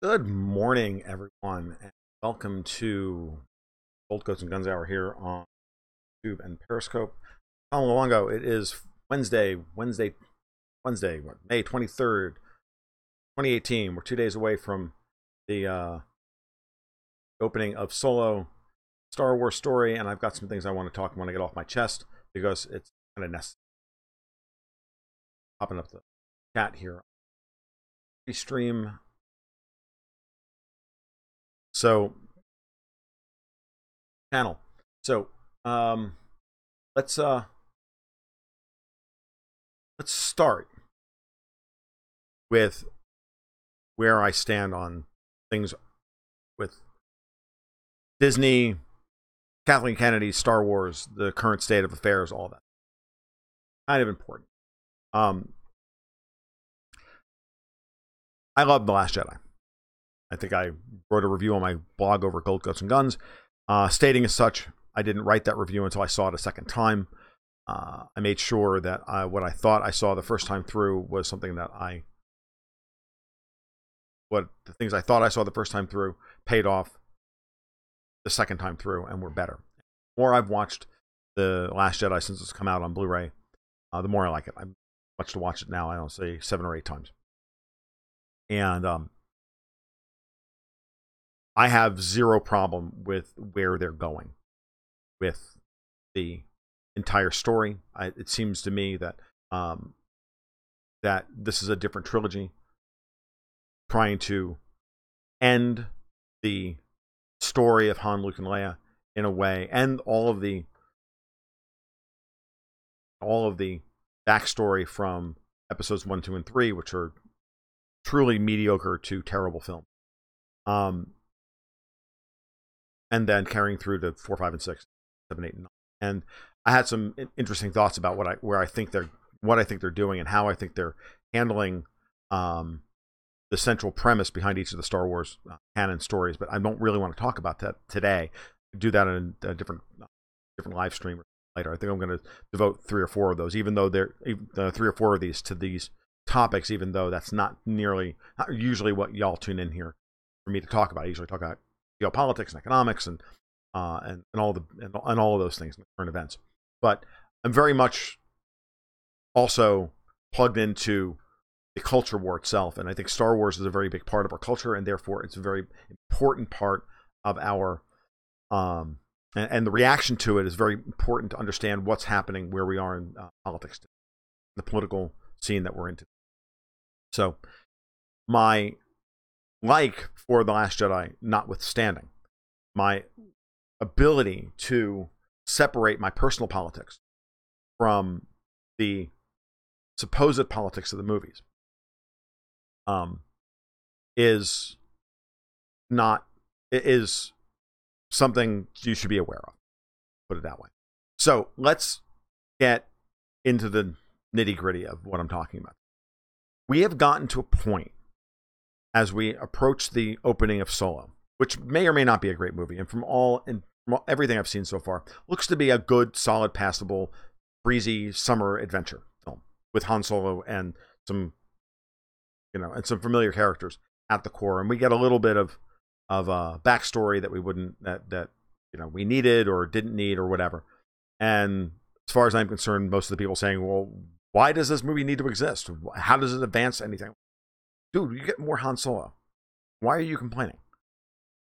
Good morning, everyone, and welcome to Gold Coats and Guns Hour here on YouTube and Periscope. How long ago? It is Wednesday, what, May 23rd, 2018. We're 2 days away from the opening of Solo, Star Wars story, and I've got some things I want to get off my chest because it's kind of necessary. Popping up the chat here. Stream. So, channel. So, let's start with where I stand on things with Disney, Kathleen Kennedy, Star Wars, the current state of affairs, all that. Kind of important. I love The Last Jedi. I think I wrote a review on my blog over Gold Coats and Guns, stating as such. I didn't write that review until I saw it a second time. I made sure that what I thought I saw the first time through was something that the things I thought I saw the first time through paid off the second time through and were better. The more I've watched The Last Jedi since it's come out on Blu-ray, the more I like it. I'm much to watch it now. I don't say 7 or 8 times. And I have zero problem with where they're going with the entire story. It seems to me that that this is a different trilogy, trying to end the story of Han, Luke, and Leia in a way, and all of the backstory from episodes 1, 2, and 3, which are truly mediocre to terrible films. And then carrying through to 4, 5, and 6, 7, 8, and 9. And I had some interesting thoughts about what I think they're doing and how I think they're handling the central premise behind each of the Star Wars canon stories. But I don't really want to talk about that today. Do that in a different live stream later. I think I'm going to devote 3 or 4 of those, even though they're 3 or 4 of these to these topics, even though that's not usually what y'all tune in here for me to talk about. I usually talk about geopolitics and economics and all of those things, current events. But I'm very much also plugged into the culture war itself, and I think Star Wars is a very big part of our culture, and therefore it's a very important part of our and the reaction to it is very important to understand what's happening where we are in politics, the political scene that we're into. So my like for The Last Jedi notwithstanding, my ability to separate my personal politics from the supposed politics of the movies is something you should be aware of, put it that way. So let's get into the nitty-gritty of what I'm talking about. We have gotten to a point as we approach the opening of Solo, which may or may not be a great movie, and from everything I've seen so far, looks to be a good, solid, passable, breezy summer adventure film with Han Solo and some familiar characters at the core, and we get a little bit of backstory that we needed or didn't need or whatever. And as far as I'm concerned, most of the people saying, "Well, why does this movie need to exist? How does it advance anything?" Dude, you get more Han Solo. Why are you complaining?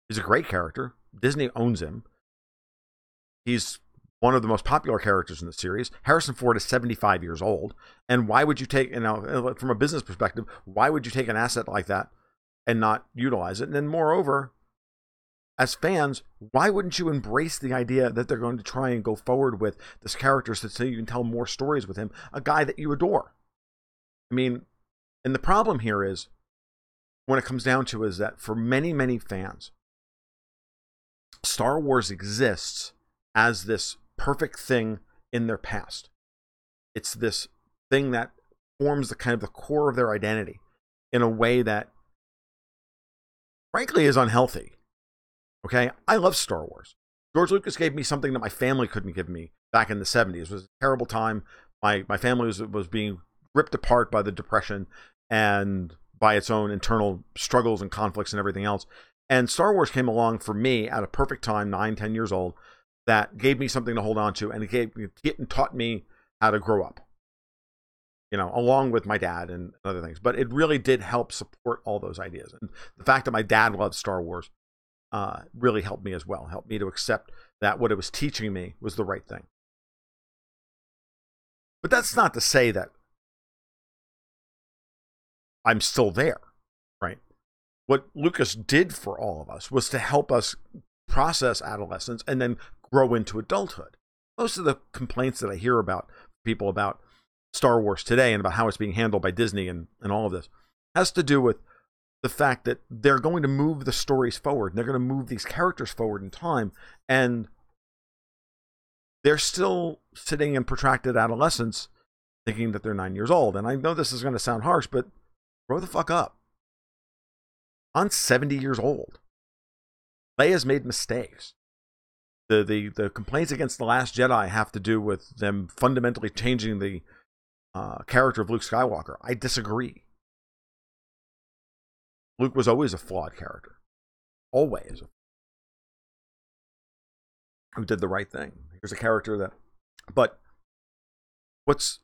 He's a great character. Disney owns him. He's one of the most popular characters in the series. Harrison Ford is 75 years old. And why would you take, from a business perspective, why would you take an asset like that and not utilize it? And then moreover, as fans, why wouldn't you embrace the idea that they're going to try and go forward with this character so you can tell more stories with him, a guy that you adore? I mean, and the problem here is, when it comes down to, is that for many, many fans, Star Wars exists as this perfect thing in their past. It's this thing that forms the kind of the core of their identity in a way that, frankly, is unhealthy. Okay? I love Star Wars. George Lucas gave me something that my family couldn't give me back in the 70s. It was a terrible time. My family was being ripped apart by the Depression and by its own internal struggles and conflicts and everything else. And Star Wars came along for me at a perfect time, 9, 10 years old, that gave me something to hold on to, and it taught me how to grow up, you know, along with my dad and other things. But it really did help support all those ideas. And the fact that my dad loved Star Wars really helped me as well, helped me to accept that what it was teaching me was the right thing. But that's not to say that I'm still there, right? What Lucas did for all of us was to help us process adolescence and then grow into adulthood. Most of the complaints that I hear about people about Star Wars today and about how it's being handled by Disney and all of this has to do with the fact that they're going to move the stories forward. And they're going to move these characters forward in time. And they're still sitting in protracted adolescence thinking that they're 9 years old. And I know this is going to sound harsh, but grow the fuck up. I'm 70 years old. Leia's made mistakes. The complaints against The Last Jedi have to do with them fundamentally changing the character of Luke Skywalker. I disagree. Luke was always a flawed character. Always. Who did the right thing. Here's a character that... But what's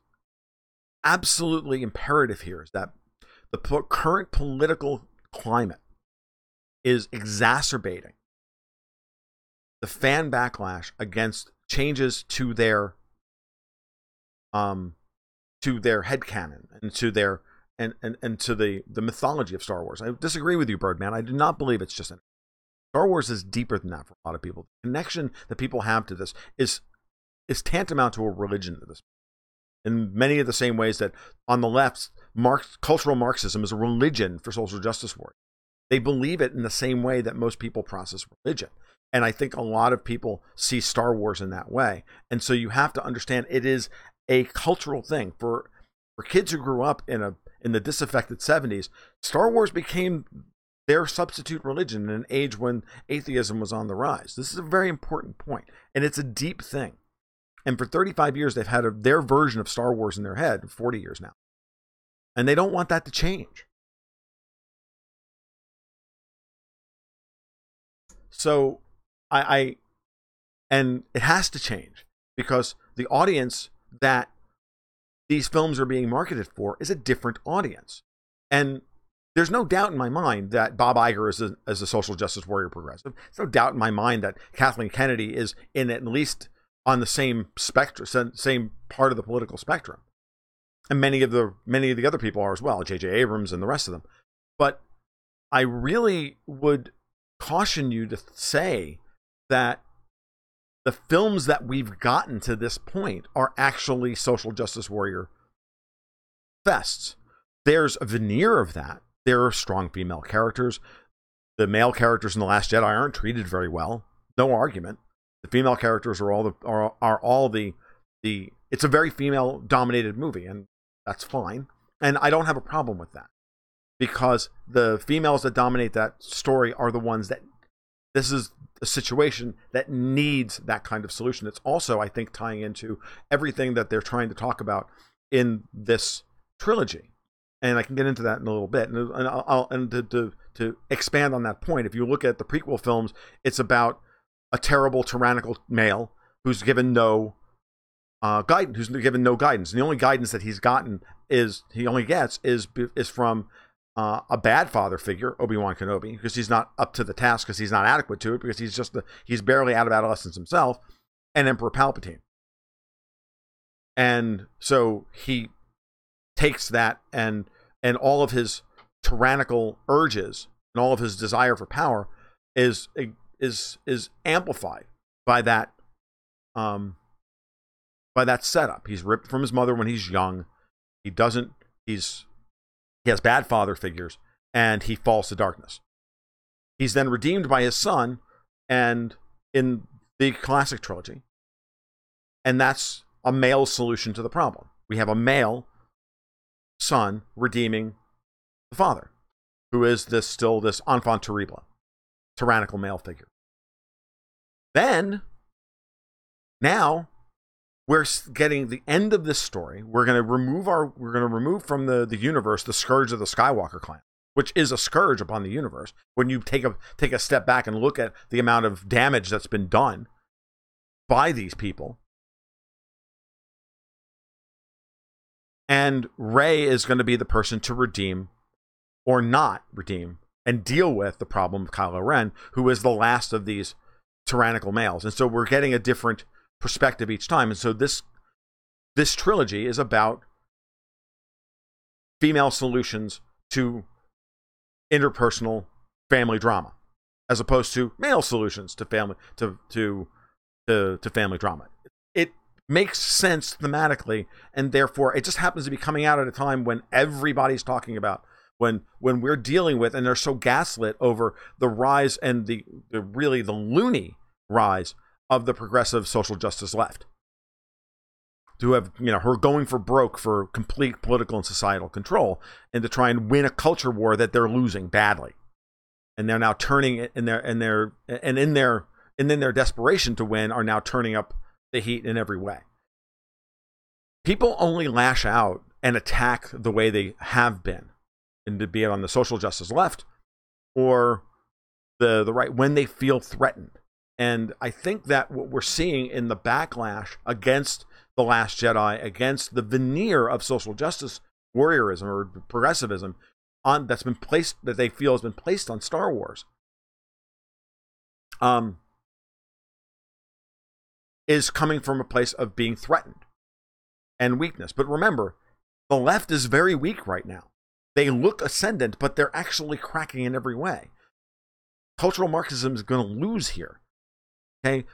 absolutely imperative here is that the current political climate is exacerbating the fan backlash against changes to their headcanon and to their and to the mythology of Star Wars. I disagree with you, Birdman. I do not believe it's just Star Wars is deeper than that for a lot of people. The connection that people have to this is tantamount to a religion to this. In many of the same ways that on the left, cultural Marxism is a religion for social justice warriors. They believe it in the same way that most people process religion. And I think a lot of people see Star Wars in that way. And so you have to understand it is a cultural thing. For kids who grew up in the disaffected 70s, Star Wars became their substitute religion in an age when atheism was on the rise. This is a very important point, and it's a deep thing. And for 35 years, they've had their version of Star Wars in their head, 40 years now. And they don't want that to change. So and it has to change because the audience that these films are being marketed for is a different audience. And there's no doubt in my mind that Bob Iger is a social justice warrior progressive. There's no doubt in my mind that Kathleen Kennedy is in at least on the same spectrum, same part of the political spectrum. And many of the other people are as well, J.J. Abrams and the rest of them. But I really would caution you to say that the films that we've gotten to this point are actually social justice warrior fests. There's a veneer of that. There are strong female characters. The male characters in The Last Jedi aren't treated very well. No argument. The female characters are all the it's a very female dominated movie, and that's fine. And I don't have a problem with that because the females that dominate that story are the ones that this is a situation that needs that kind of solution. It's also, I think, tying into everything that they're trying to talk about in this trilogy. And I can get into that in a little bit. And to expand on that point, if you look at the prequel films, it's about a terrible tyrannical male who's given no guidance. And the only guidance that he's gotten is from a bad father figure, Obi-Wan Kenobi, because he's not up to the task, because he's not adequate to it, because he's barely out of adolescence himself, and Emperor Palpatine. And so he takes that and all of his tyrannical urges and all of his desire for power is amplified by that setup. He's ripped from his mother when he's young. He has bad father figures, and he falls to darkness. He's then redeemed by his son, and in the classic trilogy, and that's a male solution to the problem. We have a male son redeeming the father, who is this enfant terrible, tyrannical male figure. Then, now, we're getting the end of this story. We're going to remove from the universe the scourge of the Skywalker clan. which is a scourge upon the universe. When you take a step back and look at the amount of damage that's been done by these people. And Rey is going to be the person to redeem or not redeem and deal with the problem of Kylo Ren, who is the last of these tyrannical males. And so we're getting a different perspective each time. And so this trilogy is about female solutions to interpersonal family drama, as opposed to male solutions to family family drama. It makes sense thematically, and therefore it just happens to be coming out at a time when everybody's talking about when we're dealing with, and they're so gaslit over the rise and the really the loony rise of the progressive social justice left, to have, who are going for broke for complete political and societal control, and to try and win a culture war that they're losing badly, and they're now turning it in their desperation to win, are now turning up the heat in every way. People only lash out and attack the way they have been, and be it on the social justice left or the right, when they feel threatened. And I think that what we're seeing in the backlash against The Last Jedi, against the veneer of social justice warriorism or progressivism that they feel has been placed on Star Wars, is coming from a place of being threatened and weakness. But remember, the left is very weak right now. They look ascendant, but they're actually cracking in every way. Cultural Marxism is going to lose here. Okay,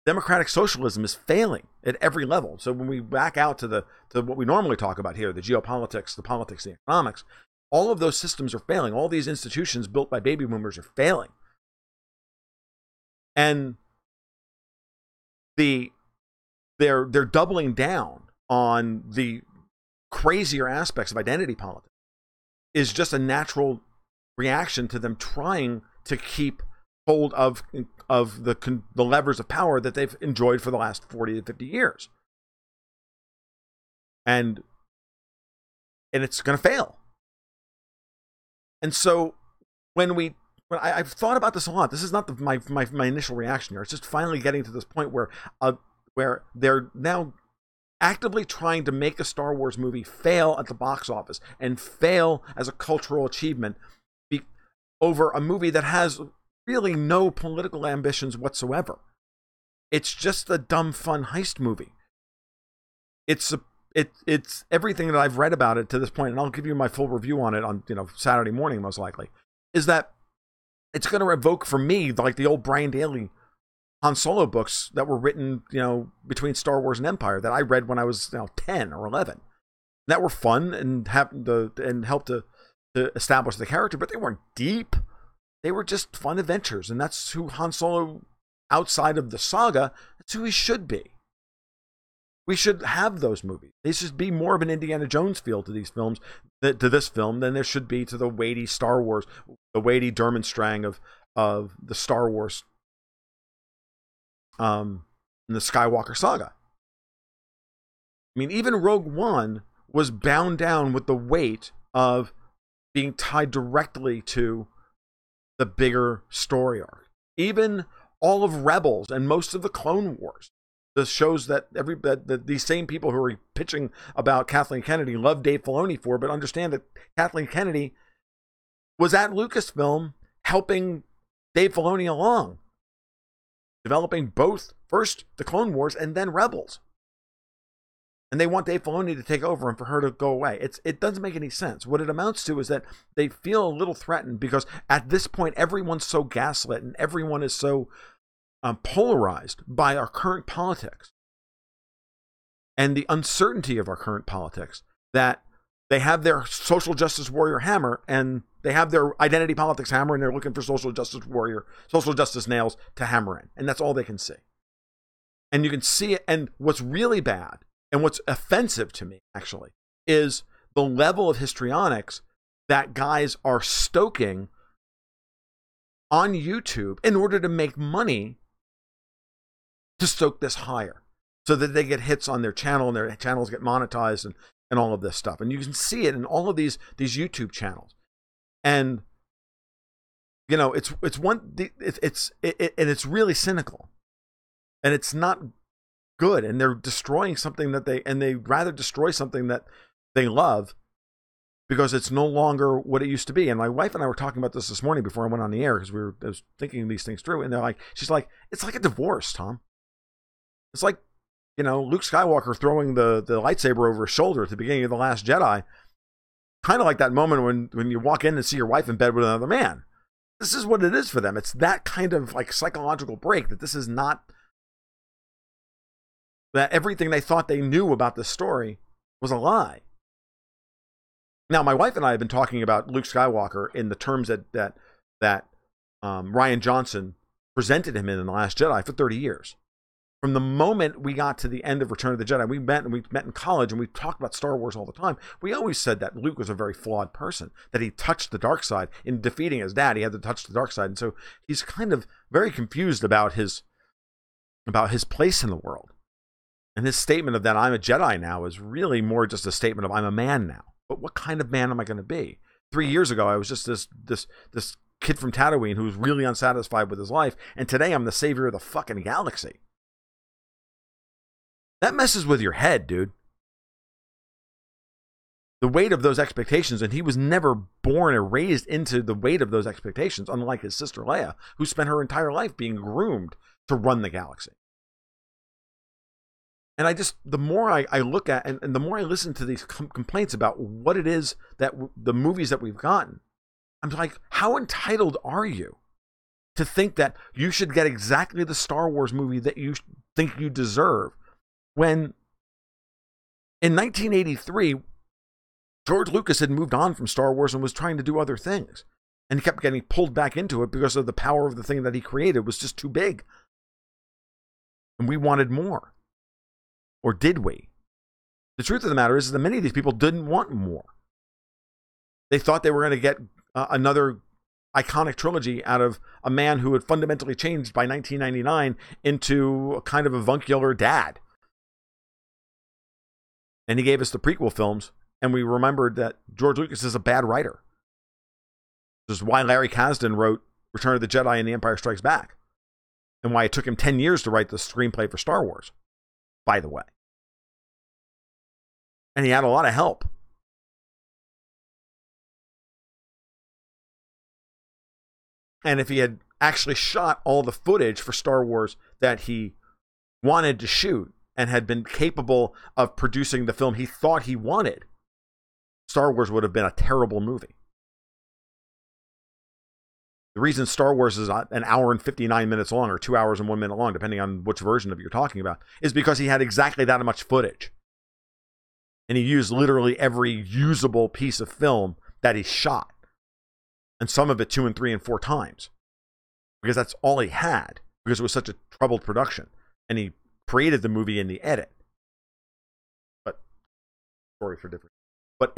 democratic socialism is failing at every level. So when we back out to what we normally talk about here, the geopolitics, the politics, the economics, all of those systems are failing. All these institutions built by baby boomers are failing. And they're doubling down on the crazier aspects of identity politics is just a natural reaction to them trying to keep hold of the levers of power that they've enjoyed for the last 40 to 50 years. And it's going to fail. And so when I've thought about this a lot, this is not my initial reaction here. It's just finally getting to this point where they're now actively trying to make a Star Wars movie fail at the box office and fail as a cultural achievement over a movie that has really no political ambitions whatsoever. It's just a dumb, fun heist movie. It's everything that I've read about it to this point, and I'll give you my full review on it on Saturday morning most likely, is that it's going to evoke for me like the old Brian Daley Han Solo books that were written between Star Wars and Empire that I read when I was 10 or 11, that were fun and helped to establish the character, but they weren't deep. They were just fun adventures, and that's who Han Solo, outside of the saga, that's who he should be. We should have those movies. They should be more of an Indiana Jones feel to these films, to this film, than there should be to the weighty Star Wars, the weighty Durmstrang of the Star Wars, in the Skywalker saga. I mean, even Rogue One was bound down with the weight of being tied directly to the bigger story arc. Even all of Rebels and most of the Clone Wars, the shows that these same people who are pitching about Kathleen Kennedy love Dave Filoni for, but understand that Kathleen Kennedy was at Lucasfilm helping Dave Filoni along, developing both, first the Clone Wars and then Rebels. And they want Dave Filoni to take over and for her to go away. It doesn't make any sense. What it amounts to is that they feel a little threatened because at this point, everyone's so gaslit and everyone is so polarized by our current politics and the uncertainty of our current politics that they have their social justice warrior hammer and they have their identity politics hammer and they're looking for social justice nails to hammer in. And that's all they can see. And you can see it. And what's really bad and what's offensive to me, actually, is the level of histrionics that guys are stoking on YouTube in order to make money to stoke this higher so that they get hits on their channel and their channels get monetized and all of this stuff. And you can see it in all of these YouTube channels. And you know, it's really cynical, and it's not good. And they're destroying something that they rather destroy something that they love because it's no longer what it used to be. And my wife and I were talking about this morning before I went on the air, because I was thinking these things through, and she's like, it's like a divorce, Tom. It's like, you know, Luke Skywalker throwing the lightsaber over his shoulder at the beginning of The Last Jedi. Kind of like that moment when you walk in and see your wife in bed with another man. This is what it is for them. It's that kind of like psychological break, that this is not, that everything they thought they knew about the story was a lie. Now, my wife and I have been talking about Luke Skywalker in the terms that Rian Johnson presented him in The Last Jedi for 30 years. From the moment we got to the end of Return of the Jedi, we met in college, and we talked about Star Wars all the time. We always said that Luke was a very flawed person, that he touched the dark side. In defeating his dad, he had to touch the dark side. And so he's kind of very confused about his place in the world. And his statement of that I'm a Jedi now is really more just a statement of I'm a man now. But what kind of man am I going to be? 3 years ago, I was just this kid from Tatooine who was really unsatisfied with his life. And today I'm the savior of the fucking galaxy. That messes with your head, dude. The weight of those expectations, and he was never born or raised into the weight of those expectations, unlike his sister Leia, who spent her entire life being groomed to run the galaxy. And the more I look at, and the more I listen to these complaints about what it is that the movies that we've gotten, I'm like, how entitled are you to think that you should get exactly the Star Wars movie that you think you deserve? When in 1983, George Lucas had moved on from Star Wars and was trying to do other things. And he kept getting pulled back into it because of the power of the thing that he created was just too big. And we wanted more. Or did we? The truth of the matter is that many of these people didn't want more. They thought they were going to get another iconic trilogy out of a man who had fundamentally changed by 1999 into a kind of avuncular dad. And he gave us the prequel films, and we remembered that George Lucas is a bad writer. This is why Larry Kasdan wrote Return of the Jedi and The Empire Strikes Back, and why it took him 10 years to write the screenplay for Star Wars, by the way. And he had a lot of help. And if he had actually shot all the footage for Star Wars that he wanted to shoot, and had been capable of producing the film he thought he wanted, Star Wars would have been a terrible movie. The reason Star Wars is an hour and 59 minutes long, or 2 hours and 1 minute long, depending on which version of it you're talking about, is because he had exactly that much footage. And he used literally every usable piece of film that he shot. And some of it 2 and 3 and 4 times. Because that's all he had. Because it was such a troubled production. And he created the movie in the edit. But story for different. But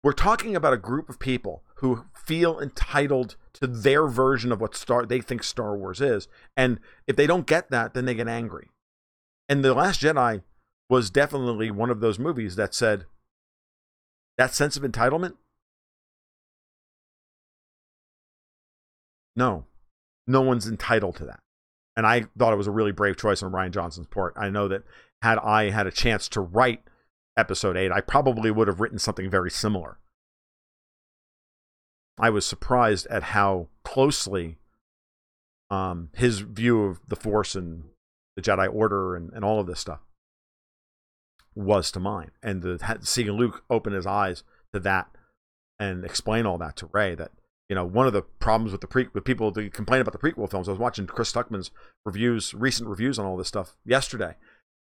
we're talking about a group of people who feel entitled to their version of what they think Star Wars is. And if they don't get that, then they get angry. And The Last Jedi was definitely one of those movies that said, that sense of entitlement? No one's entitled to that. And I thought it was a really brave choice on Rian Johnson's part. I know that had I had a chance to write Episode 8, I probably would have written something very similar. I was surprised at how closely his view of the Force and the Jedi Order and all of this stuff was to mine. And seeing Luke open his eyes to that and explain all that to Rey, that, you know, one of the problems with people who complain about the prequel films, I was watching Chris Stuckman's recent reviews on all this stuff yesterday.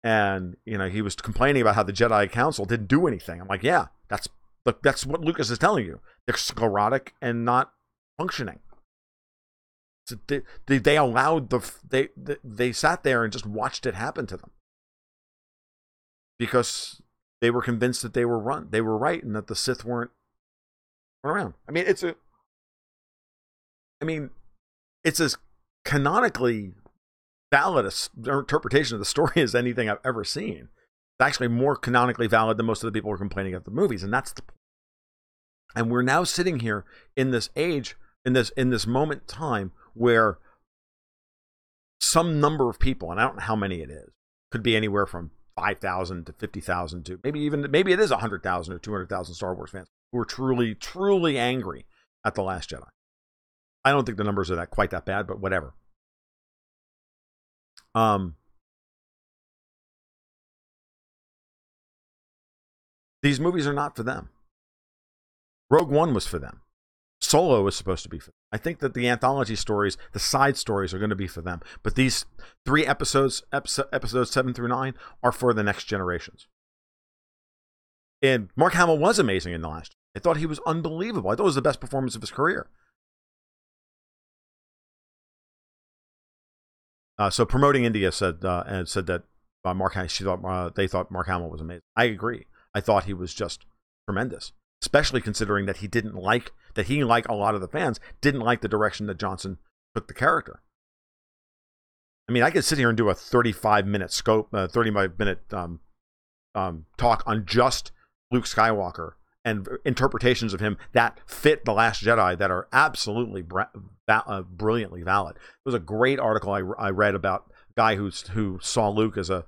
And, you know, he was complaining about how the Jedi Council didn't do anything. I'm like, yeah, that's what Lucas is telling you. They're sclerotic and not functioning. So they allowed they sat there and just watched it happen to them. Because they were convinced that they were right, and that the Sith weren't around. I mean, it's as canonically valid a interpretation of the story as anything I've ever seen. It's actually more canonically valid than most of the people who are complaining about the movies, and that's the point. And we're now sitting here in this age, in this moment in time where some number of people, and I don't know how many it is, could be anywhere from 5,000 to 50,000 to maybe it is 100,000 or 200,000 Star Wars fans who are truly, truly angry at The Last Jedi. I don't think the numbers are quite that bad, but whatever. These movies are not for them. Rogue One was for them. Solo was supposed to be for them. I think that the anthology stories, the side stories, are going to be for them. But these 3 episodes 7 through 9, are for the next generations. And Mark Hamill was amazing in The Last Jedi. I thought he was unbelievable. I thought it was the best performance of his career. So Promoting India said that they thought Mark Hamill was amazing. I agree. I thought he was just tremendous, especially considering that he, like a lot of the fans, didn't like the direction that Johnson took the character. I mean, I could sit here and do a 35-minute talk on just Luke Skywalker and interpretations of him that fit The Last Jedi that are absolutely brilliantly valid. There was a great article I read about a guy who saw Luke as a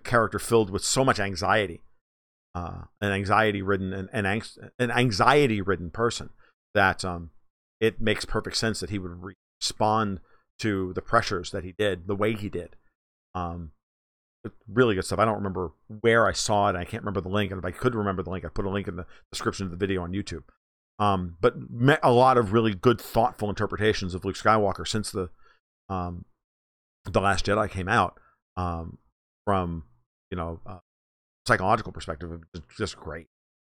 character filled with so much anxiety, an anxiety-ridden person, that it makes perfect sense that he would respond to the pressures that he did the way he did. Really good stuff. I don't remember where I saw it. I can't remember the link, and if I could remember the link, I put a link in the description of the video on YouTube. But a lot of really good, thoughtful interpretations of Luke Skywalker since the Last Jedi came out, from psychological perspective, it's just great.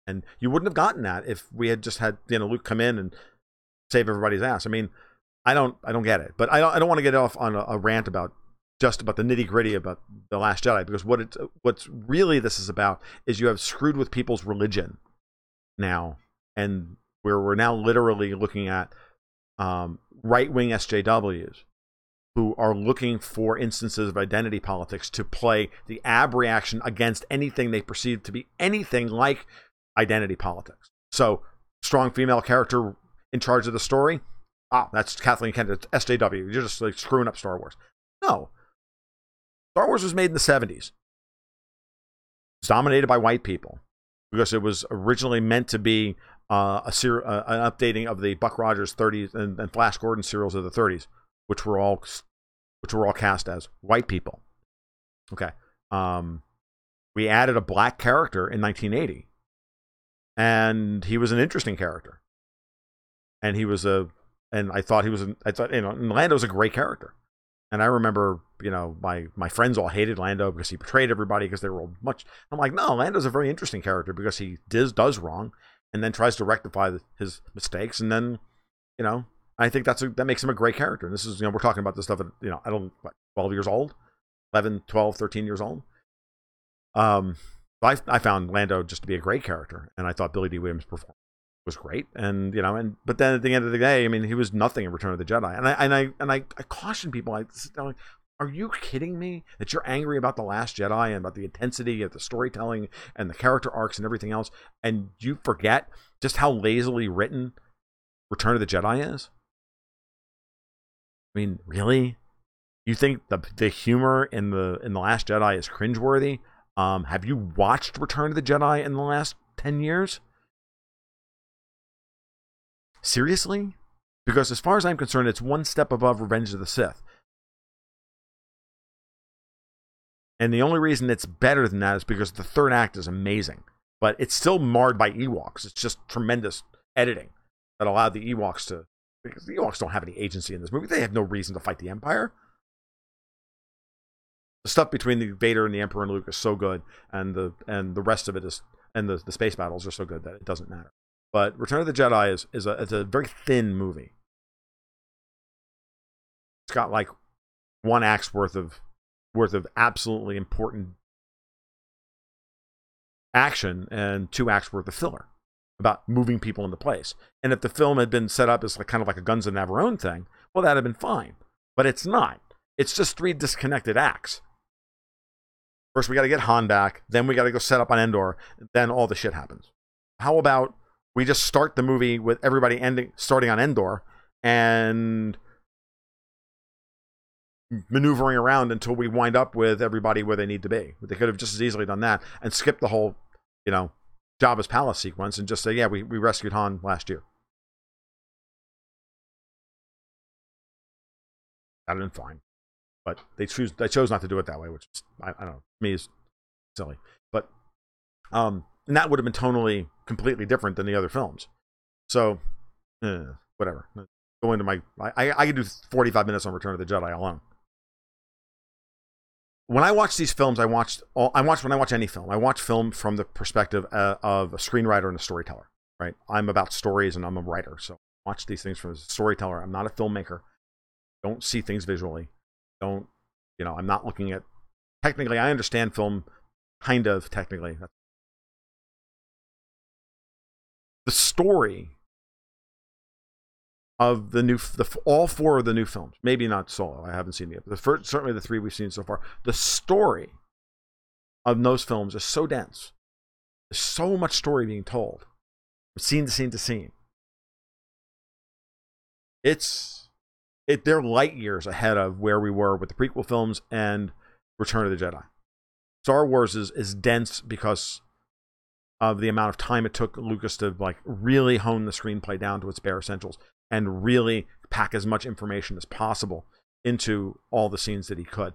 And you wouldn't have gotten that if we had just had Luke come in and save everybody's ass. I mean, I don't get it, but I don't want to get off on a rant about the nitty gritty about The Last Jedi, because what's really this is about is you have screwed with people's religion now, and where we're now literally looking at right-wing SJWs who are looking for instances of identity politics to play the ab reaction against anything they perceive to be anything like identity politics. So, strong female character in charge of the story. That's Kathleen Kennedy. It's SJW. You're just like screwing up Star Wars. No. Star Wars was made in the 70s. It's dominated by white people because it was originally meant to be an updating of the Buck Rogers 30s and Flash Gordon serials of the 30s, which were all cast as white people. Okay. We added a black character in 1980, and he was an interesting character. And I thought Lando's a great character. And I remember, my friends all hated Lando because he betrayed everybody because they were all much. I'm like, no, Lando's a very interesting character because he does wrong and then tries to rectify his mistakes. And then, I think that makes him a great character. And this is, we're talking about this stuff at, 12 years old, 11, 12, 13 years old. I found Lando just to be a great character. And I thought Billy D. Williams' performance was great. And, but then at the end of the day, I mean, he was nothing in Return of the Jedi. And I caution people, are you kidding me that you're angry about The Last Jedi and about the intensity of the storytelling and the character arcs and everything else, and you forget just how lazily written Return of the Jedi is? I mean, really? You think the humor in the Last Jedi is cringeworthy? Have you watched Return of the Jedi in the last 10 years? Seriously? Because as far as I'm concerned, it's one step above Revenge of the Sith. And the only reason it's better than that is because the third act is amazing. But it's still marred by Ewoks. It's just tremendous editing that allowed the Ewoks to... Because the Ewoks don't have any agency in this movie. They have no reason to fight the Empire. The stuff between the Vader and the Emperor and Luke is so good. And the rest of it is... And the space battles are so good that it doesn't matter. But Return of the Jedi is a very thin movie. It's got like one act's worth of absolutely important action and 2 acts worth of filler about moving people into place. And if the film had been set up as kind of like a Guns of Navarone thing, well, that'd have been fine. But it's not. It's just 3 disconnected acts. First, we got to get Han back. Then we got to go set up on Endor. Then all the shit happens. How about we just start the movie with everybody starting on Endor and maneuvering around until we wind up with everybody where they need to be. They could have just as easily done that and skipped the whole, Jabba's palace sequence and just say, yeah, we rescued Han last year. That'd have been fine. But they chose not to do it that way, which is, I don't know, to me is silly. But and that would have been tonally completely different than the other films. So whatever. Go into my I could do 45 minutes on Return of the Jedi alone. When I watch these films, when I watch any film, I watch film from the perspective of a screenwriter and a storyteller. Right? I'm about stories and I'm a writer, so I watch these things from a storyteller. I'm not a filmmaker. Don't see things visually. I'm not looking at, technically, I understand film, kind of, technically. The story of all four of the new films, maybe not Solo, I haven't seen it yet, but certainly the three we've seen so far, the story of those films is so dense. There's so much story being told, from scene to scene to scene. They're light years ahead of where we were with the prequel films and Return of the Jedi. Star Wars is dense because of the amount of time it took Lucas to really hone the screenplay down to its bare essentials and really pack as much information as possible into all the scenes that he could,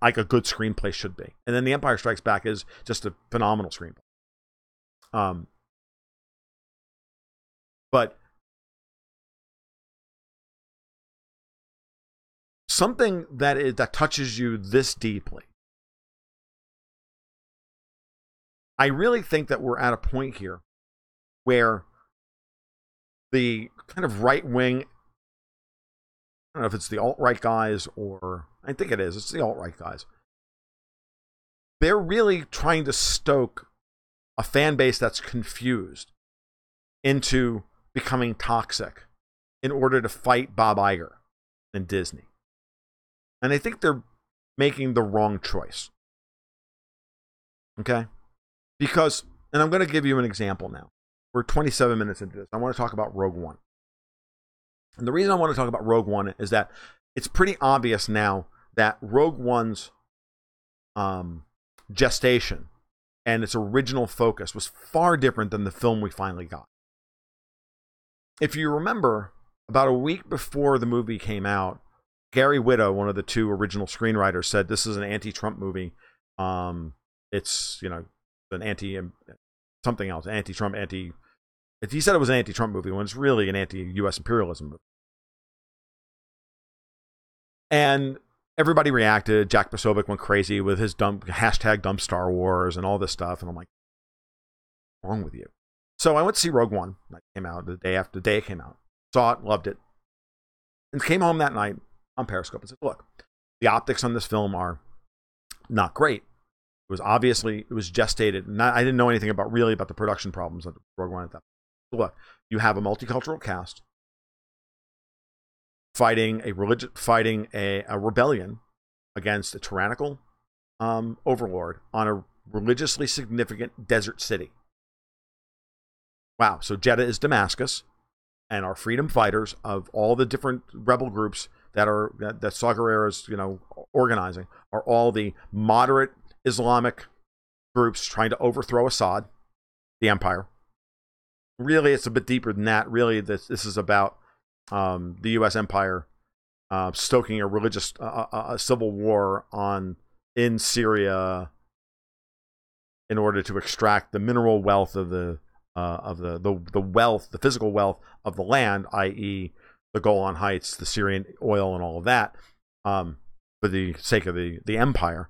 like a good screenplay should be. And then The Empire Strikes Back is just a phenomenal screenplay. But something that touches you this deeply, I really think that we're at a point here where the kind of right wing, I don't know if it's the alt-right guys or, I think it's the alt-right guys. They're really trying to stoke a fan base that's confused into becoming toxic in order to fight Bob Iger and Disney. And I think they're making the wrong choice. Okay? Because, and I'm going to give you an example now. We're 27 minutes into this. I want to talk about Rogue One. And the reason I want to talk about Rogue One is that it's pretty obvious now that Rogue One's gestation and its original focus was far different than the film we finally got. If you remember, about a week before the movie came out, Gary Whitta, one of the two original screenwriters, said this is an anti-Trump movie. It's, an something else, anti-Trump, he said it was an anti-Trump movie when it's really an anti-U.S. imperialism movie. And everybody reacted. Jack Posobiec went crazy with his hashtag dump Star Wars and all this stuff. And I'm like, what's wrong with you? So I went to see Rogue One. That came out the day after the day it came out. Saw it, loved it. And came home that night on Periscope and said, look, the optics on this film are not great. It was gestated. I didn't know anything about the production problems of Rogue One at that point. So look, you have a multicultural cast fighting a rebellion against a tyrannical overlord on a religiously significant desert city. Wow, so Jeddah is Damascus, and our freedom fighters of all the different rebel groups that Saw Gerrera is organizing are all the moderate Islamic groups trying to overthrow Assad, the empire. Really, it's a bit deeper than that. Really, this is about the U.S. empire stoking a religious a civil war in Syria in order to extract the mineral wealth of the physical wealth of the land, i.e., the Golan Heights, the Syrian oil, and all of that, for the sake of the empire.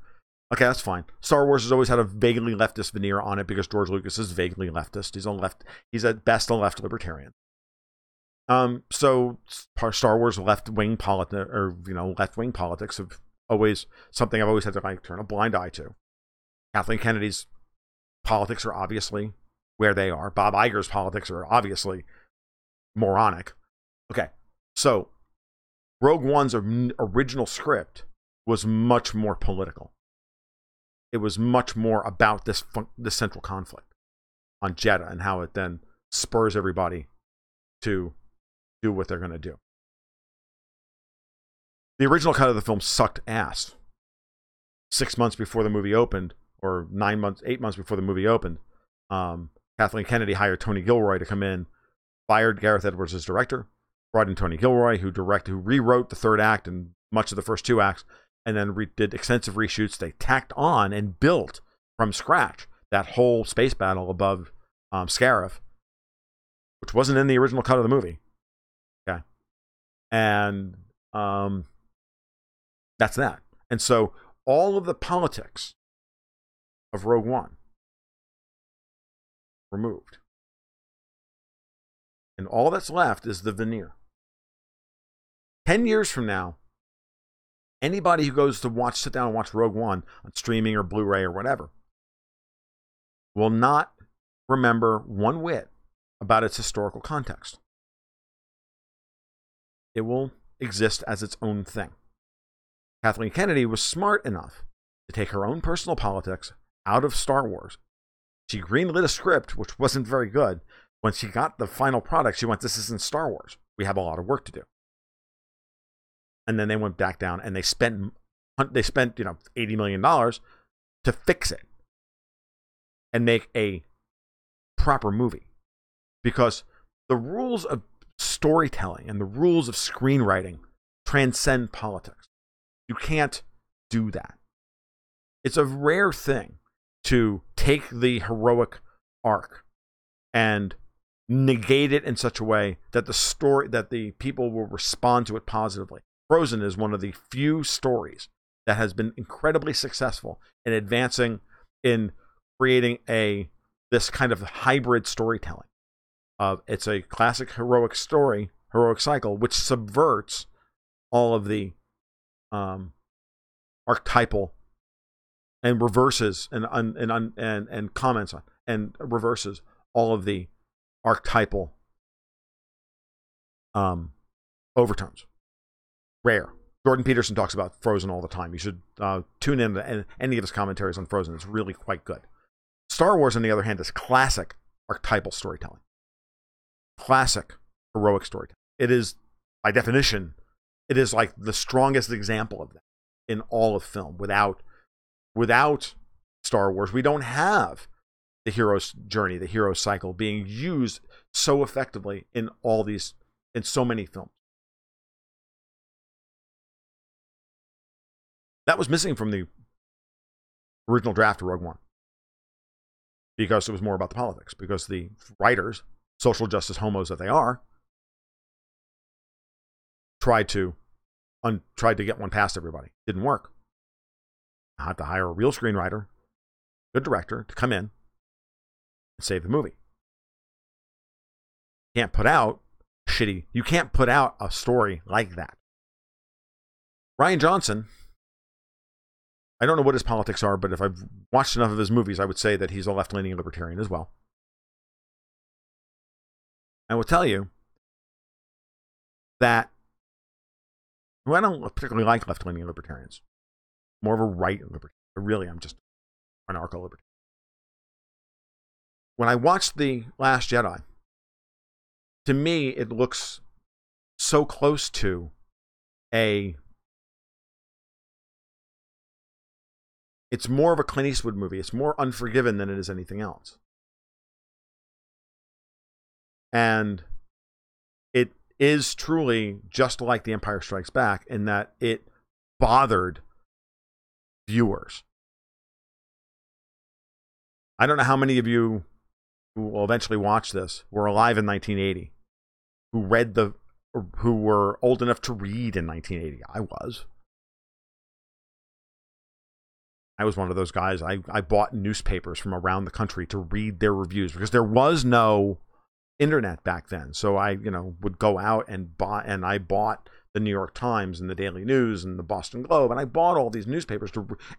Okay, that's fine. Star Wars has always had a vaguely leftist veneer on it because George Lucas is vaguely leftist. He's at best a left libertarian. So Star Wars left-wing politics have always something I've always had to turn a blind eye to. Kathleen Kennedy's politics are obviously where they are. Bob Iger's politics are obviously moronic. Okay, so Rogue One's original script was much more political. It was much more about this central conflict on Jeddah and how it then spurs everybody to do what they're going to do. The original cut of the film sucked ass. 6 months before the movie opened, or 8 months before the movie opened, Kathleen Kennedy hired Tony Gilroy to come in, fired Gareth Edwards as director, brought in Tony Gilroy, who rewrote the third act and much of the first two acts, and then did extensive reshoots. They tacked on and built from scratch that whole space battle above Scarif, which wasn't in the original cut of the movie. Okay. And that's that. And so all of the politics of Rogue One removed. And all that's left is the veneer. 10 years from now, anybody who goes to sit down and watch Rogue One on streaming or Blu-ray or whatever will not remember one whit about its historical context. It will exist as its own thing. Kathleen Kennedy was smart enough to take her own personal politics out of Star Wars. She greenlit a script which wasn't very good. When she got the final product, she went, "This isn't Star Wars. We have a lot of work to do." And then they went back down and they spent $80 million to fix it and make a proper movie. Because the rules of storytelling and the rules of screenwriting transcend politics. You can't do that. It's a rare thing to take the heroic arc and negate it in such a way that the people will respond to it positively. Frozen is one of the few stories that has been incredibly successful in advancing in creating this kind of hybrid storytelling. It's a classic heroic cycle, which subverts all of the archetypal and reverses and comments on and reverses all of the archetypal overtones. Rare. Jordan Peterson talks about Frozen all the time. You should tune in to any of his commentaries on Frozen. It's really quite good. Star Wars, on the other hand, is classic archetypal storytelling. Classic heroic storytelling. It is, by definition, it is like the strongest example of that in all of film. Without Star Wars, we don't have the hero's journey, the hero's cycle being used so effectively in so many films. That was missing from the original draft of Rogue One. Because it was more about the politics. Because the writers, social justice homos that they are, tried to get one past everybody. Didn't work. I had to hire a real screenwriter, good director, to come in and save the movie. You can't put out a story like that. Rian Johnson, I don't know what his politics are, but if I've watched enough of his movies, I would say that he's a left-leaning libertarian as well. I will tell you that I don't particularly like left-leaning libertarians. More of a right libertarian. But really, I'm just an anarcho-libertarian. When I watched The Last Jedi, to me, it looks so close to it's more of a Clint Eastwood movie. It's more Unforgiven than it is anything else. And it is truly just like The Empire Strikes Back in that it bothered viewers. I don't know how many of you who will eventually watch this were alive in 1980, who were old enough to read in 1980. I was one of those guys. I bought newspapers from around the country to read their reviews because there was no internet back then. So I, would go out and I bought the New York Times and the Daily News and the Boston Globe, and I bought all these newspapers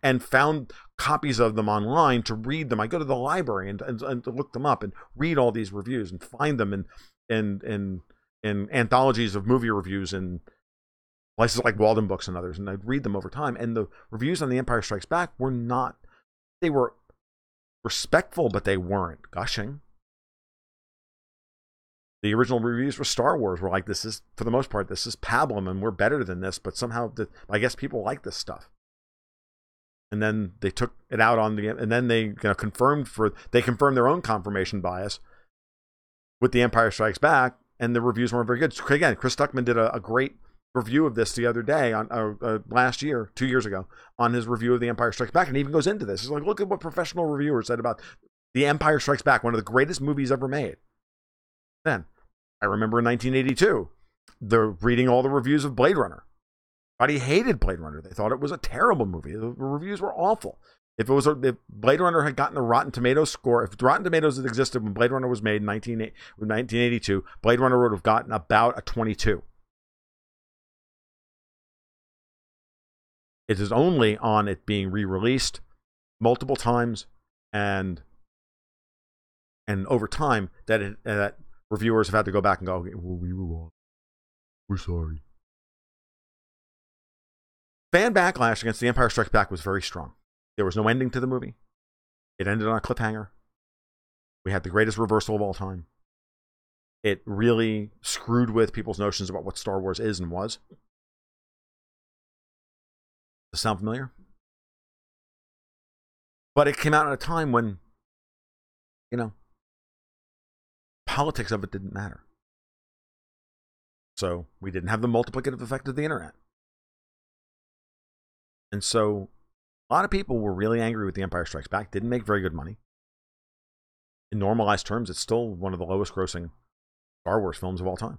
and found copies of them online to read them. I go to the library and to look them up and read all these reviews and find them in anthologies of movie reviews and places like Walden Books and others, and I'd read them over time. And the reviews on The Empire Strikes Back they were respectful, but they weren't gushing. The original reviews for Star Wars were like, this is, for the most part, this is pablum and we're better than this, but somehow I guess people like this stuff. And then they took it out on the, and then they confirmed their own confirmation bias with The Empire Strikes Back, and the reviews weren't very good. Again, Chris Stuckman did a great review of this the other day on last year, 2 years ago, on his review of The Empire Strikes Back, and he even goes into this. He's like, look at what professional reviewers said about The Empire Strikes Back, one of the greatest movies ever made. Then, I remember in 1982, reading all the reviews of Blade Runner. Everybody hated Blade Runner. They thought it was a terrible movie. The reviews were awful. If Blade Runner had gotten a Rotten Tomatoes score, if Rotten Tomatoes had existed when Blade Runner was made in 1982, Blade Runner would have gotten about a 22. It is only on it being re-released multiple times and over time that reviewers have had to go back and go, okay, well, we were wrong. We're sorry. Fan backlash against The Empire Strikes Back was very strong. There was no ending to the movie. It ended on a cliffhanger. We had the greatest reversal of all time. It really screwed with people's notions about what Star Wars is and was. Does that sound familiar? But it came out at a time when, politics of it didn't matter. So we didn't have the multiplicative effect of the internet. And so a lot of people were really angry with The Empire Strikes Back. Didn't make very good money. In normalized terms, it's still one of the lowest grossing Star Wars films of all time.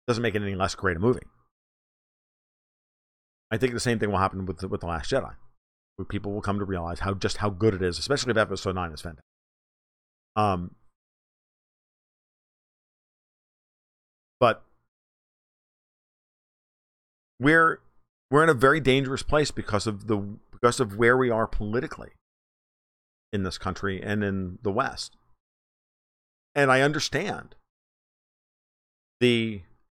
Doesn't make it any less great a movie. I think the same thing will happen with The Last Jedi. Where people will come to realize how good it is, especially if Episode 9 is fantastic. But we're in a very dangerous place because of where we are politically in this country and in the West. And I understand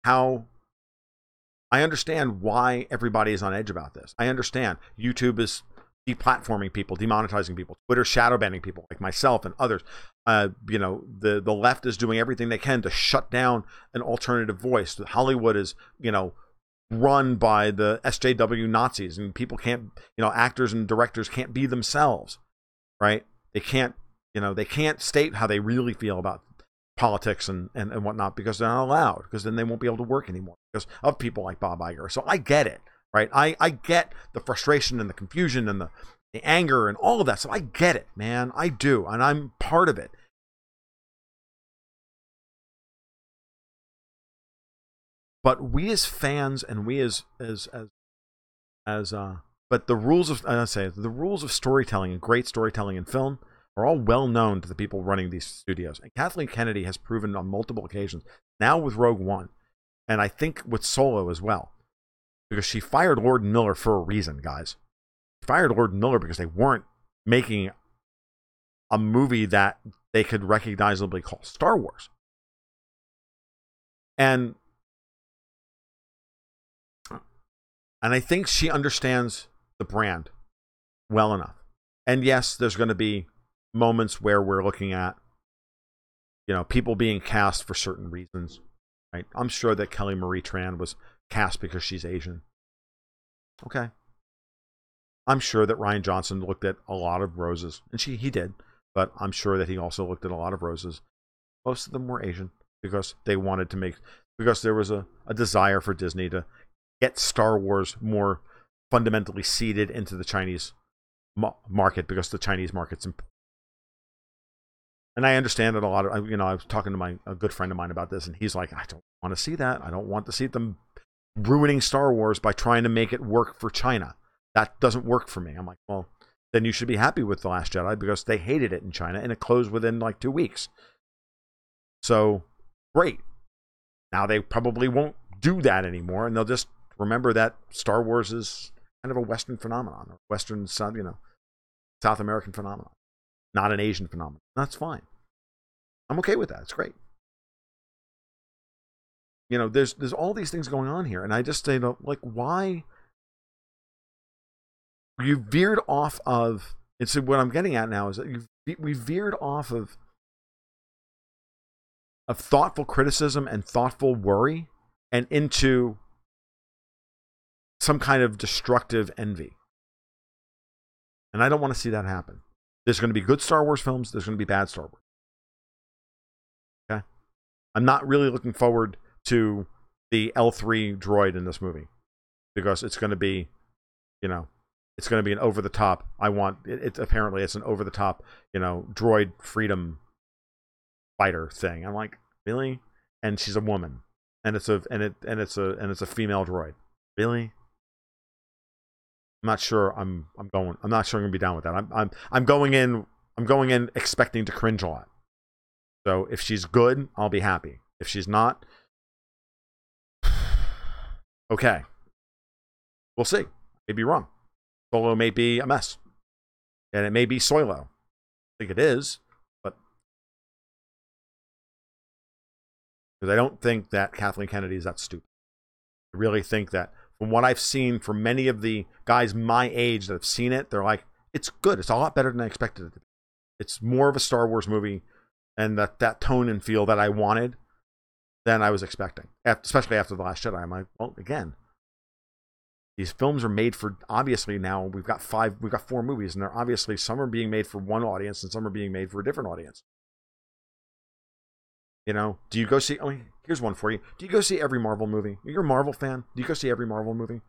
I understand why everybody is on edge about this. I understand YouTube is deplatforming people, demonetizing people, Twitter shadow banning people like myself and others. The left is doing everything they can to shut down an alternative voice. Hollywood is, run by the SJW Nazis, and people can't, actors and directors can't be themselves, right? They can't state how they really feel about politics and whatnot because they're not allowed, because then they won't be able to work anymore because of people like Bob Iger. So I get it, right? I get the frustration and the confusion and the anger and all of that. So I get it, man. I do. And I'm part of it. But we as fans and we but the rules of storytelling and great storytelling in film are all well known to the people running these studios. And Kathleen Kennedy has proven on multiple occasions, now with Rogue One, and I think with Solo as well, because she fired Lord and Miller for a reason, guys. She fired Lord and Miller because they weren't making a movie that they could recognizably call Star Wars. And I think she understands the brand well enough. And yes, there's going to be moments where we're looking at, people being cast for certain reasons, right? I'm sure that Kelly Marie Tran was cast because she's Asian. Okay. I'm sure that Rian Johnson looked at a lot of roses, and he did, but I'm sure that he also looked at a lot of roses. Most of them were Asian because they wanted to because there was a desire for Disney to get Star Wars more fundamentally seeded into the Chinese market, because the Chinese market's important. And I understand that a lot of, I was talking to a good friend of mine about this, and he's like, I don't want to see that. I don't want to see them ruining Star Wars by trying to make it work for China. That doesn't work for me. I'm like, well, then you should be happy with The Last Jedi because they hated it in China and it closed within like 2 weeks. So, great. Now they probably won't do that anymore, and they'll just remember that Star Wars is kind of a Western phenomenon, or Western, South American phenomenon, not an Asian phenomenon. That's fine. I'm okay with that. It's great. There's all these things going on here, and I just say, like, why you veered off of? And so what I'm getting at now is that we veered off of of thoughtful criticism and thoughtful worry and into some kind of destructive envy. And I don't want to see that happen. There's going to be good Star Wars films. There's going to be bad Star Wars. Okay? I'm not really looking forward to the L3 droid in this movie because it's going to be, it's going to be an over-the-top. Apparently it's an over-the-top, droid freedom fighter thing. I'm like, really? And she's a woman, and it's a female droid. Really? I'm not sure. I'm not sure I'm gonna be down with that. I'm going in expecting to cringe a lot. So if she's good, I'll be happy. If she's not, okay, we'll see. May be wrong. Solo may be a mess, and it may be Solo. I think it is, but because I don't think that Kathleen Kennedy is that stupid. I really think that from what I've seen from many of the guys my age that have seen it, they're like, it's good. It's a lot better than I expected it to be. It's more of a Star Wars movie and that tone and feel that I wanted than I was expecting, especially after The Last Jedi. I'm like, well, again, these films are made for, obviously now we've got 4 movies, and they're obviously, some are being made for one audience and some are being made for a different audience. Do you go see, here's one for you. Do you go see every Marvel movie? You're a Marvel fan? Do you go see every Marvel movie?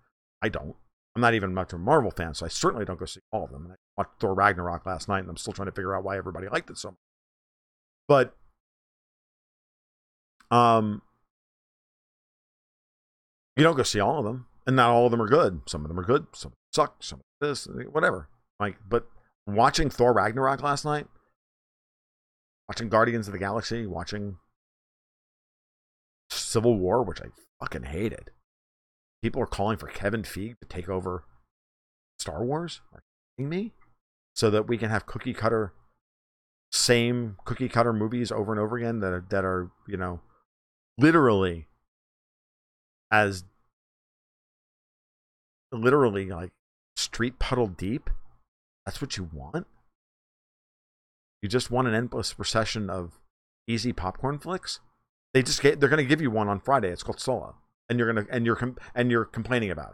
I don't. I'm not even much of a Marvel fan, so I certainly don't go see all of them. I watched Thor Ragnarok last night, and I'm still trying to figure out why everybody liked it so much. But, you don't go see all of them, and not all of them are good. Some of them are good, some suck, some of this, whatever. But watching Thor Ragnarok last night, watching Guardians of the Galaxy, watching Civil War, which I fucking hated. People are calling for Kevin Feige to take over Star Wars. Are you kidding me? So that we can have same cookie cutter movies over and over again that are literally like street puddle deep. That's what you want? You just want an endless procession of easy popcorn flicks? They're going to give you one on Friday. It's called Solo, and you're complaining about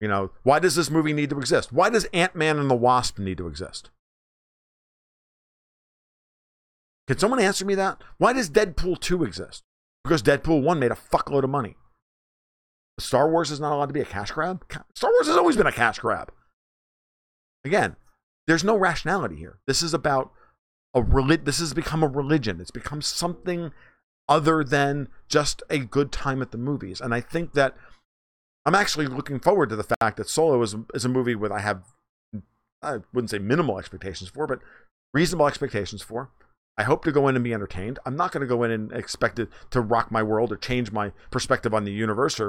it. Why does this movie need to exist? Why does Ant-Man and the Wasp need to exist? Can someone answer me that? Why does Deadpool 2 exist? Because Deadpool 1 made a fuckload of money. Star Wars is not allowed to be a cash grab? Star Wars has always been a cash grab. Again, there's no rationality here. This is about this has become a religion. It's become something other than just a good time at the movies. And I think that I'm actually looking forward to the fact that Solo is a movie with I wouldn't say minimal expectations for, but reasonable expectations for. I hope to go in and be entertained. I'm not going to go in and expect it to rock my world or change my perspective on the universe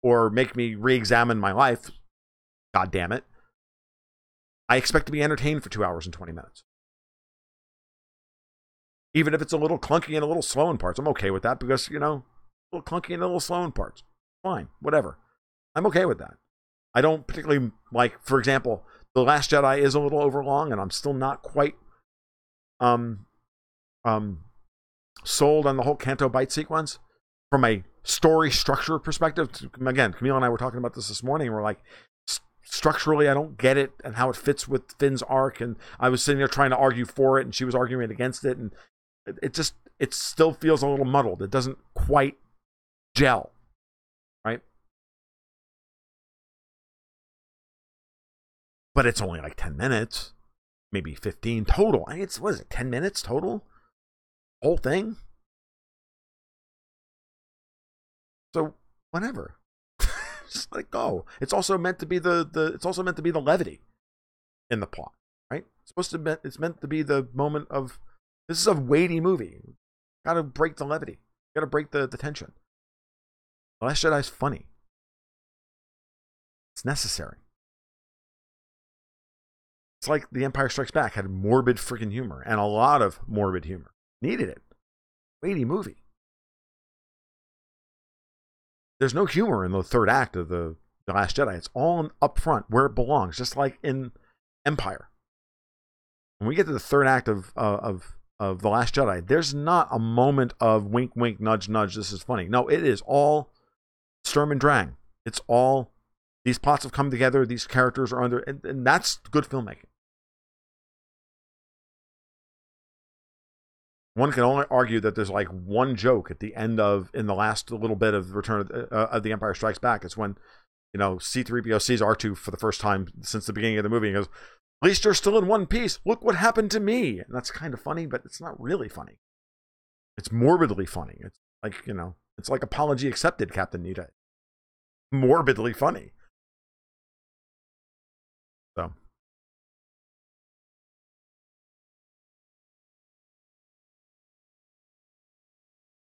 or make me re-examine my life. God damn it. I expect to be entertained for 2 hours and 20 minutes. Even if it's a little clunky and a little slow in parts, I'm okay with that because, a little clunky and a little slow in parts. Fine, whatever. I'm okay with that. I don't particularly like, for example, The Last Jedi is a little overlong, and I'm still not quite sold on the whole Canto Bight sequence from a story structure perspective. Again, Camille and I were talking about this morning, and we're like, structurally, I don't get it and how it fits with Finn's arc, and I was sitting there trying to argue for it, and she was arguing against it, and it still feels a little muddled. It doesn't quite gel, right? But it's only like 10 minutes, maybe 15 total. What is it, 10 minutes total? Whole thing? So, whatever. Just let it go. It's also meant to be the levity in the plot, right? It's meant to be the moment of, this is a weighty movie. Got to break the levity. Got to break the tension. The Last Jedi is funny. It's necessary. It's like The Empire Strikes Back had morbid freaking humor and a lot of morbid humor. Needed it. Weighty movie. There's no humor in the third act of the Last Jedi. It's all up front where it belongs, just like in Empire. When we get to the third act of The Last Jedi, there's not a moment of wink, wink, nudge, nudge, this is funny. No, it is all Sturm and Drang. It's all, these plots have come together, these characters are under, and that's good filmmaking. One can only argue that there's like one joke at the end of, in the last little bit of Return of the Empire Strikes Back. It's when, C-3PO sees R2 for the first time since the beginning of the movie and goes, "At least you're still in one piece. Look what happened to me." And that's kind of funny, but it's not really funny. It's morbidly funny. It's like, it's like apology accepted, Captain Nita. Morbidly funny. So.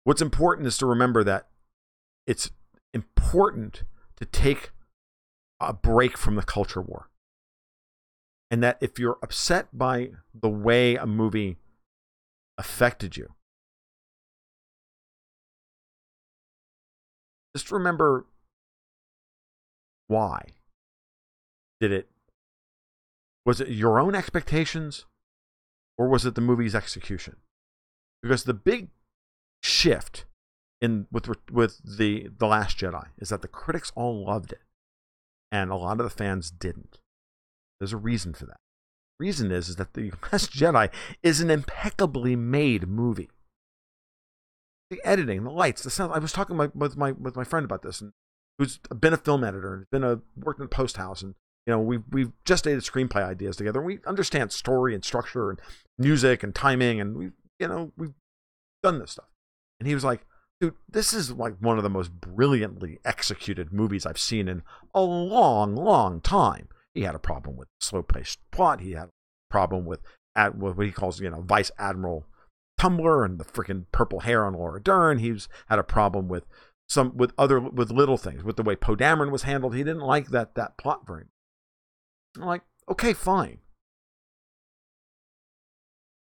What's important is to remember that it's important to take a break from the culture war. And that if you're upset by the way a movie affected you, just remember why. Was it your own expectations, or was it the movie's execution? Because the big shift with the Last Jedi is that the critics all loved it, and a lot of the fans didn't. There's a reason for that. The reason is that the Last Jedi is an impeccably made movie. The editing, the lights, the sound. I was talking with my friend about this, and who's been a film editor and worked in post house, and we've just dated screenplay ideas together. We understand story and structure and music and timing, and we've done this stuff. And he was like, "Dude, this is like one of the most brilliantly executed movies I've seen in a long, long time." He had a problem with slow-paced plot. He had a problem with what he calls, Vice Admiral Tumbler and the freaking purple hair on Laura Dern. He's had a problem with little things, with the way Poe Dameron was handled. He didn't like that plot very much. I'm like, okay, fine.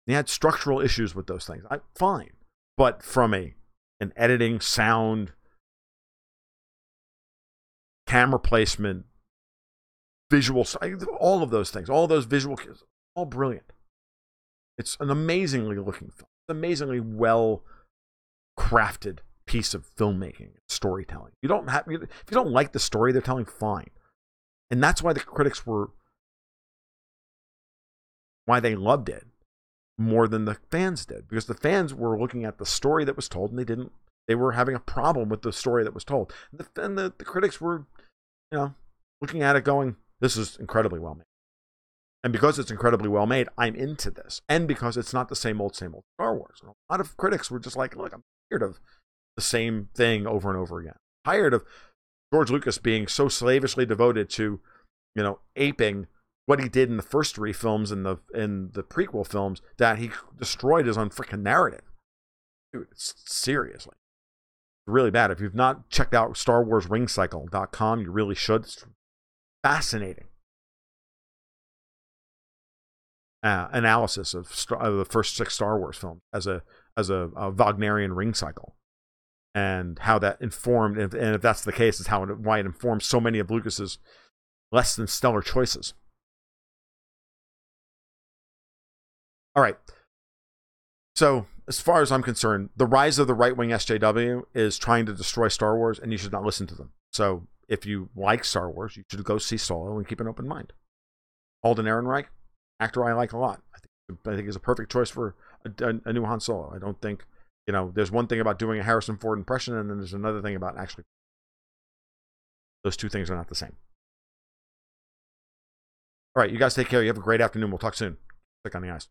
He had structural issues with those things. Fine. But from an editing, sound, camera placement, visual, all of those things, all those visual, all brilliant. It's an amazingly looking film. It's an amazingly well crafted piece of filmmaking, storytelling. If you don't like the story they're telling, fine. And that's why the critics why they loved it more than the fans did, because the fans were looking at the story that was told, and they were having a problem with the story that was told. And the critics were, looking at it going, "This is incredibly well made." And because it's incredibly well made, I'm into this. And because it's not the same old Star Wars. And a lot of critics were just like, "Look, I'm tired of the same thing over and over again. Tired of George Lucas being so slavishly devoted to, aping what he did in the first three films and the prequel films, that he destroyed his own freaking narrative." Dude, seriously. It's really bad. If you've not checked out StarWarsRingCycle.com, you really should. It's fascinating analysis of the first 6 Star Wars films as a Wagnerian ring cycle, and how that informed, and if that's the case, is why it informs so many of Lucas's less than stellar choices. All right. So, as far as I'm concerned, the rise of the right-wing SJW is trying to destroy Star Wars, and you should not listen to them. So, if you like Star Wars, you should go see Solo and keep an open mind. Alden Ehrenreich, actor I like a lot. I think he's a perfect choice for a new Han Solo. I don't think, there's one thing about doing a Harrison Ford impression, and then there's another thing about actually. Those two things are not the same. All right, you guys take care. You have a great afternoon. We'll talk soon. Click on the eyes.